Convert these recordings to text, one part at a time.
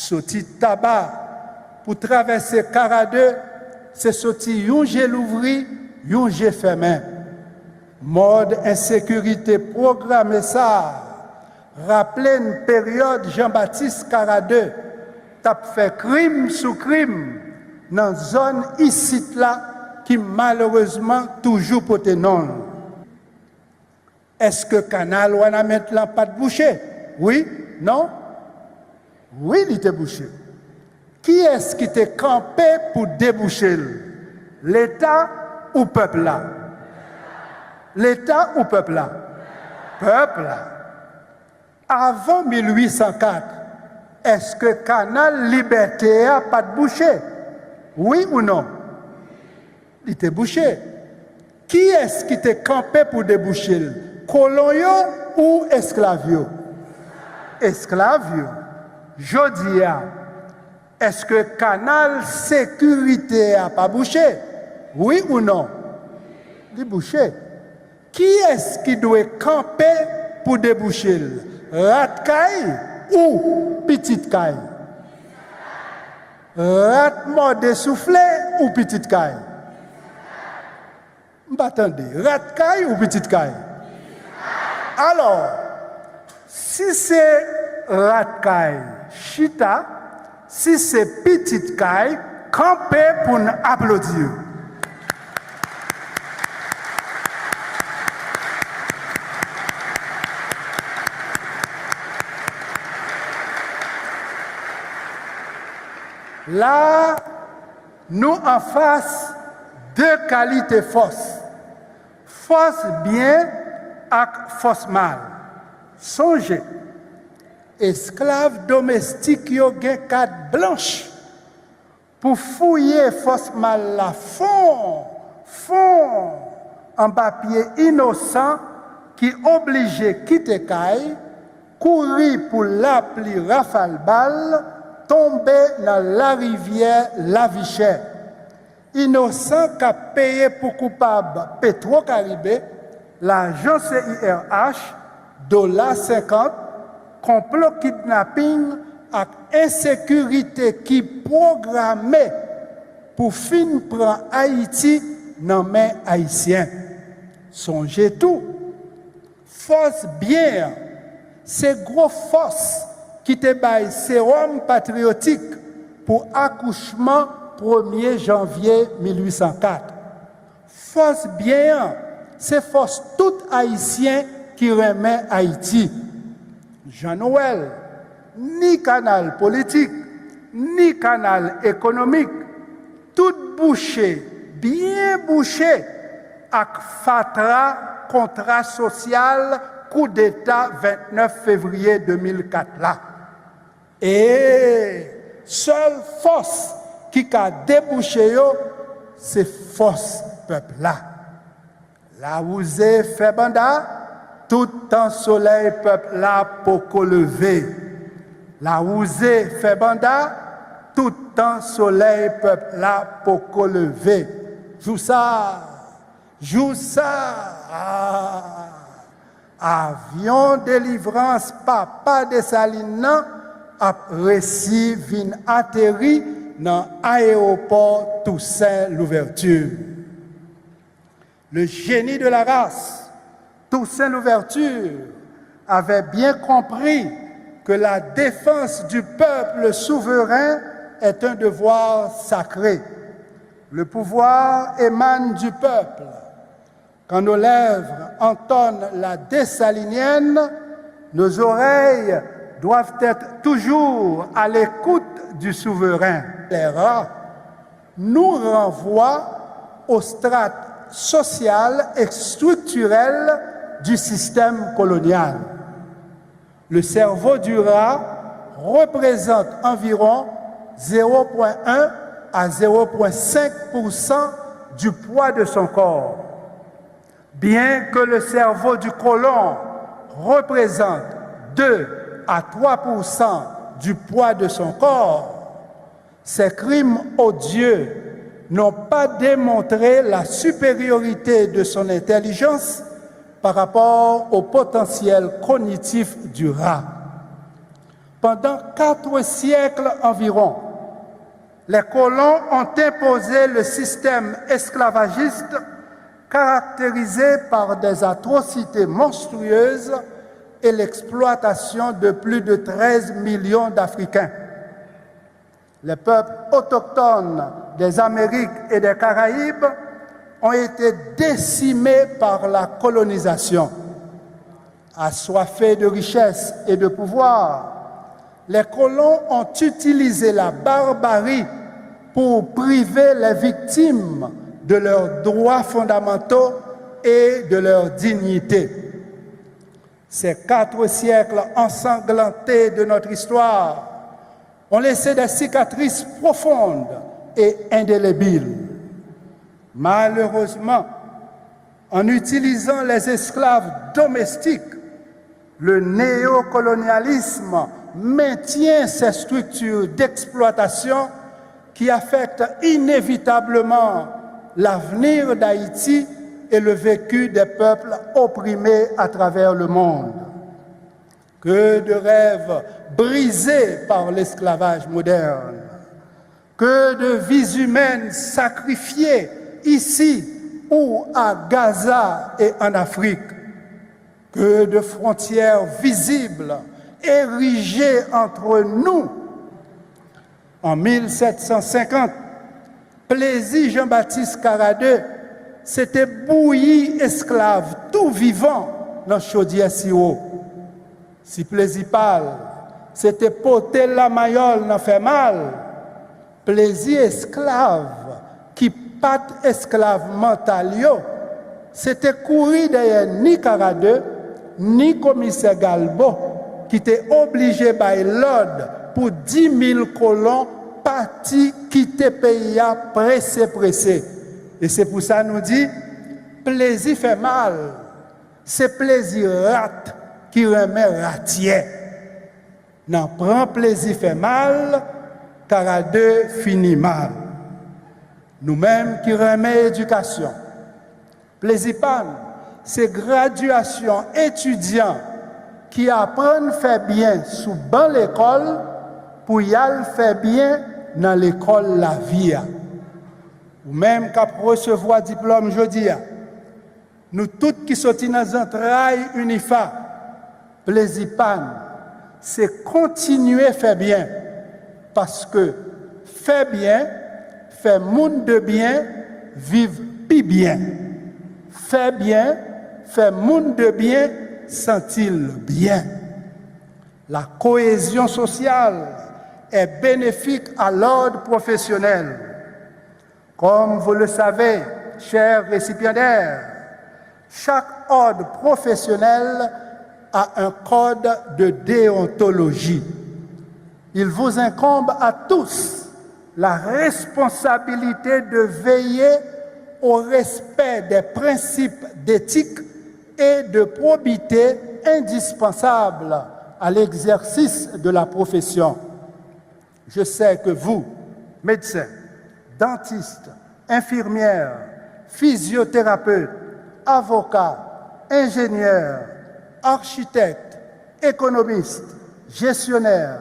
sorti tabac pour traverser Caradeux, c'est sorti yon j'ai l'ouvri, yon j'ai fermé. Mode insécurité programmé ça. Rappelez une période Jean-Baptiste Caradeux, t'a fait crime sous crime dans zone ici là qui malheureusement toujours pote non. Est-ce que canal ou a maintenant pas de boucher? Oui, non? Oui, il était bouché. Qui est-ce qui était campé pour déboucher? L'État ou peuple là? L'État ou peuple là? Peuple là. Avant 1804, est-ce que canal Liberté a pas de boucher? Oui ou non? Il était bouché. Qui est-ce qui était campé pour déboucher? Colon ou esclavio? Esclavio. Jodia. Est-ce que canal sécurité a pas bouché? Oui ou non? Il bouché. Qui est-ce qui doit camper pour déboucher? Rat caille ou petite caille? Rat mort soufflé ou petite caille? Attendez, rat caille ou petite caille? Alors, si c'est rat caille, chita, si c'est petite caille, camper pour nous applaudir. Là, nous en face deux qualités fausses. Force bien et force mal. Songez, esclaves domestiques yo gen carte blanche pour fouiller force mal la fond en papier innocent qui obligé quitter caille, courir pour l'appli rafale balle, tomber dans la rivière La Vichère. Innocent qu'a payé pour coupable Petro-Caribé, l'agent CIRH, $50, complot kidnapping et insécurité qui programmé pour fin prendre Haïti dans les mains haïtiennes. Songez tout. Force bien, c'est gros force qui te baille sérum patriotique pour accouchement 1er janvier 1804. Force bien, c'est force tout haïtien qui remet Haïti. Jean-Noël, ni canal politique, ni canal économique, tout bouché, bien bouché, avec FATRA, contrat social, coup d'État 29 février 2004 là. Et seule force qui a débouché, c'est force peuple là. La ousé fait banda, tout temps soleil peuple là pour qu'on lever. La ousé fait banda, tout temps soleil peuple là pour qu'on lever. Joue ça. Avion délivrance papa de Saline a réussi vin atterri dans l'aéroport Toussaint Louverture. Le génie de la race, Toussaint Louverture, avait bien compris que la défense du peuple souverain est un devoir sacré. Le pouvoir émane du peuple. Quand nos lèvres entonnent la dessalinienne, nos oreilles doivent être toujours à l'écoute du souverain. Les rats nous renvoient aux strates sociales et structurelles du système colonial. Le cerveau du rat représente environ 0,1 à 0,5% du poids de son corps. Bien que le cerveau du colon représente 2 à 3% du poids de son corps, ces crimes odieux n'ont pas démontré la supériorité de son intelligence par rapport au potentiel cognitif du rat. Pendant 4 siècles environ, les colons ont imposé le système esclavagiste caractérisé par des atrocités monstrueuses et l'exploitation de plus de 13 millions d'Africains. Les peuples autochtones des Amériques et des Caraïbes ont été décimés par la colonisation. Assoiffés de richesses et de pouvoir, les colons ont utilisé la barbarie pour priver les victimes de leurs droits fondamentaux et de leur dignité. Ces 4 siècles ensanglantés de notre histoire ont laissé des cicatrices profondes et indélébiles. Malheureusement, en utilisant les esclaves domestiques, le néocolonialisme maintient ces structures d'exploitation qui affectent inévitablement l'avenir d'Haïti et le vécu des peuples opprimés à travers le monde. Que de rêves brisés par l'esclavage moderne, que de vies humaines sacrifiées ici ou à Gaza et en Afrique, que de frontières visibles érigées entre nous. En 1750, Plessis Jean-Baptiste Caradeux s'était bouilli esclave tout vivant dans chaudière si haut. Si Plessis parle, c'était poter la mayole n'en fait mal. Plessis esclave, qui pat esclave mental yo, c'était courir derrière ni Caradeux, ni commissaire Galbo, qui était obligé par l'ordre pour 10 000 colons partis quitter pays pressé. Et c'est pour ça nous dit, plaisir fait mal, c'est plaisir rate qui remet ratier. N'en prend plaisir fait mal, Caradeux finit mal. Nous-mêmes qui remet éducation, plaisir pas, c'est graduation étudiant qui apprennent faire bien sous ban l'école pour y aller faire bien dans l'école la vie. Ou même qu'à recevoir diplôme jeudi. Nous tous qui sommes dans un travail unifa, plaisir pas, c'est continuer à faire bien. Parce que faire bien, faire monde de bien, vivre plus bien. Faire bien, faire monde de bien, sentir bien. La cohésion sociale est bénéfique à l'ordre professionnel. Comme vous le savez, chers récipiendaires, chaque ordre professionnel a un code de déontologie. Il vous incombe à tous la responsabilité de veiller au respect des principes d'éthique et de probité indispensables à l'exercice de la profession. Je sais que vous, médecins, dentistes, infirmières, physiothérapeutes, avocats, ingénieurs, architectes, économistes, gestionnaires,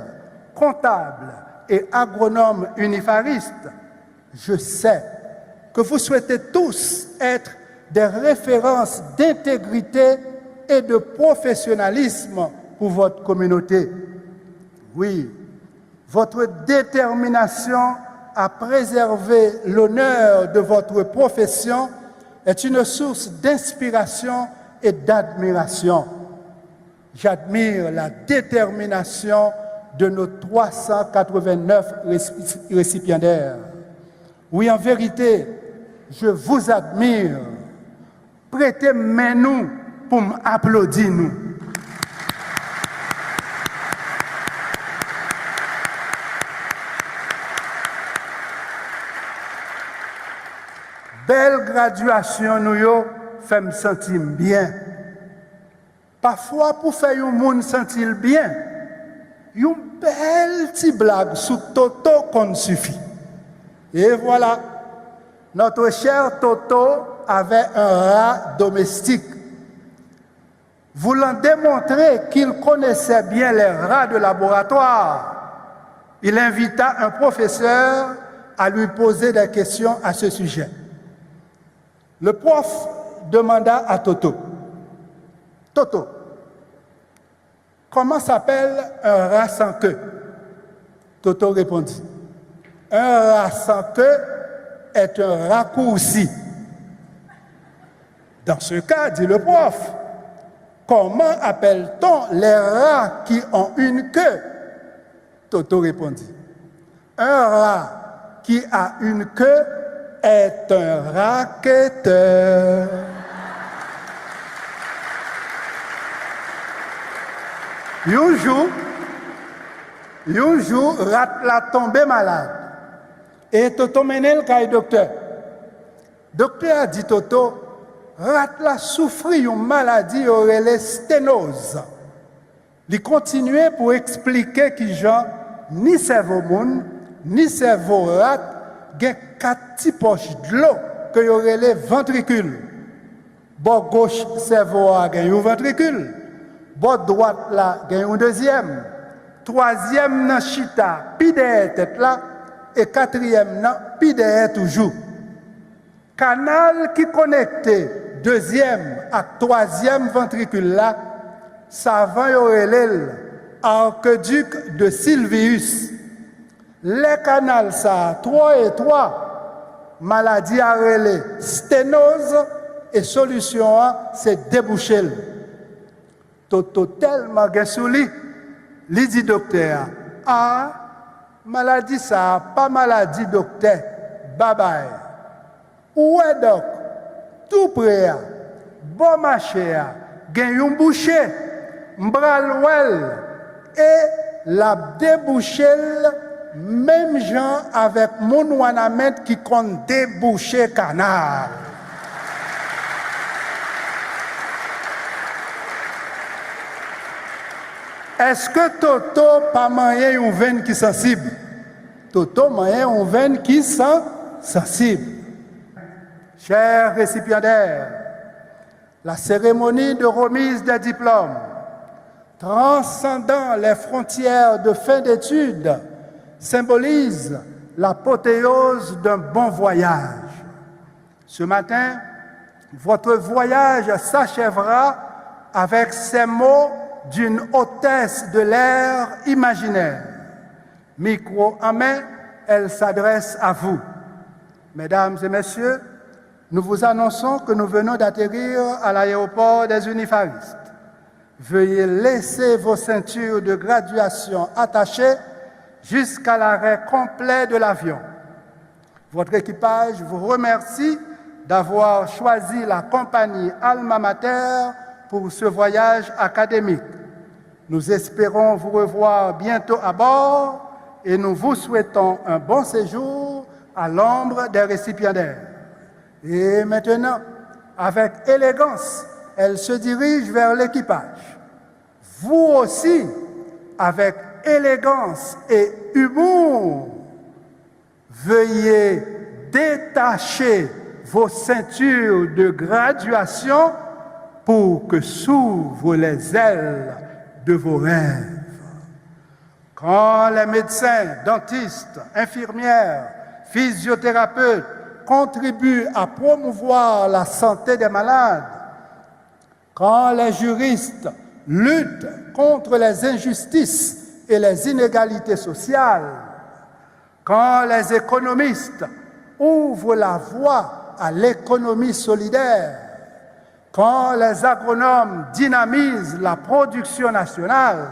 comptables et agronomes unifaristes, je sais que vous souhaitez tous être des références d'intégrité et de professionnalisme pour votre communauté. Oui, votre détermination à préserver l'honneur de votre profession est une source d'inspiration et d'admiration. J'admire la détermination de nos 389 récipiendaires. Oui, en vérité, je vous admire. Prêtez main nous pour m'applaudir nous. Belle graduation nous yo fait me sentir bien. Parfois pour faire un monde sentir bien, une belle petite blague sous Toto qu'on suffit. Et voilà, notre cher Toto avait un rat domestique. voulant démontrer qu'il connaissait bien les rats de laboratoire, il invita un professeur à lui poser des questions à ce sujet. Le prof demanda à Toto, « Toto, comment s'appelle un rat sans queue ?» Toto répondit, « Un rat sans queue est un raccourci. » Dans ce cas, dit le prof, comment appelle-t-on les rats qui ont une queue? Toto répondit, un rat qui a une queue est un raquetteur. Un jour, rat la tombé malade. Et Toto mené le cas docteur. Docteur a dit Toto, rat la souffri une maladie aurait les sténose. Il continuait pour expliquer que Jean, ni cerveau moun, ni cerveau rat, gen 4 petits poches de l'eau que y aurait les ventricules. Bord gauche cerveau a gen un ventricule, bord droite là gen un deuxième, troisième nan chita, pi derrière tête là, et quatrième nan pi derrière toujours. Canal qui connecte deuxième à troisième ventricule là, savant yorelel arqueduc de Sylvius. Les canals ça 3 et 3, maladie à relais, sténose et solution c'est déboucher. Toto tellement gasouli, li dit docteur, ah maladie ça pas maladie docteur, bye bye. Ouais donc, tout prêt, bon marché, gagne un boucher, m'bral well et la déboucher même gens avec mon wanamet qui compte déboucher canal. Est-ce que Toto pas manger une veine qui sensible? Toto mange une veine qui sent sensible. Chers récipiendaires, la cérémonie de remise des diplômes, transcendant les frontières de fin d'études, symbolise l'apothéose d'un bon voyage. Ce matin, votre voyage s'achèvera avec ces mots d'une hôtesse de l'air imaginaire. Micro en main, elle s'adresse à vous. Mesdames et messieurs, nous vous annonçons que nous venons d'atterrir à l'aéroport des Unifaristes. Veuillez laisser vos ceintures de graduation attachées jusqu'à l'arrêt complet de l'avion. Votre équipage vous remercie d'avoir choisi la compagnie Alma Mater pour ce voyage académique. Nous espérons vous revoir bientôt à bord et nous vous souhaitons un bon séjour à l'ombre des récipiendaires. Et maintenant, avec élégance, elle se dirige vers l'équipage. Vous aussi, avec élégance et humour, veuillez détacher vos ceintures de graduation pour que s'ouvrent les ailes de vos rêves. Quand les médecins, dentistes, infirmières, physiothérapeutes contribuent à promouvoir la santé des malades, quand les juristes luttent contre les injustices et les inégalités sociales, quand les économistes ouvrent la voie à l'économie solidaire, quand les agronomes dynamisent la production nationale,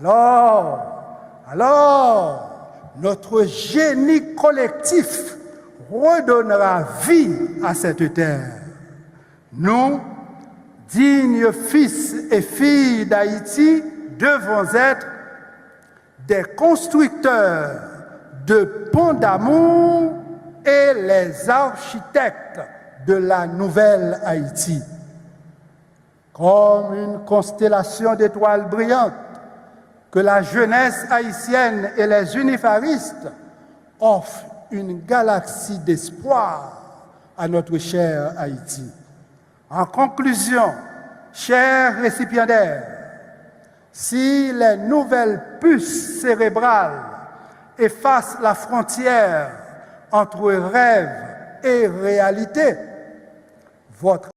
alors notre génie collectif redonnera vie à cette terre. Nous, dignes fils et filles d'Haïti, devons être des constructeurs de ponts d'amour et les architectes de la nouvelle Haïti. Comme une constellation d'étoiles brillantes que la jeunesse haïtienne et les unifaristes offrent une galaxie d'espoir à notre cher Haïti. En conclusion, Chers récipiendaires, si les nouvelles puces cérébrales effacent la frontière entre rêve et réalité, votre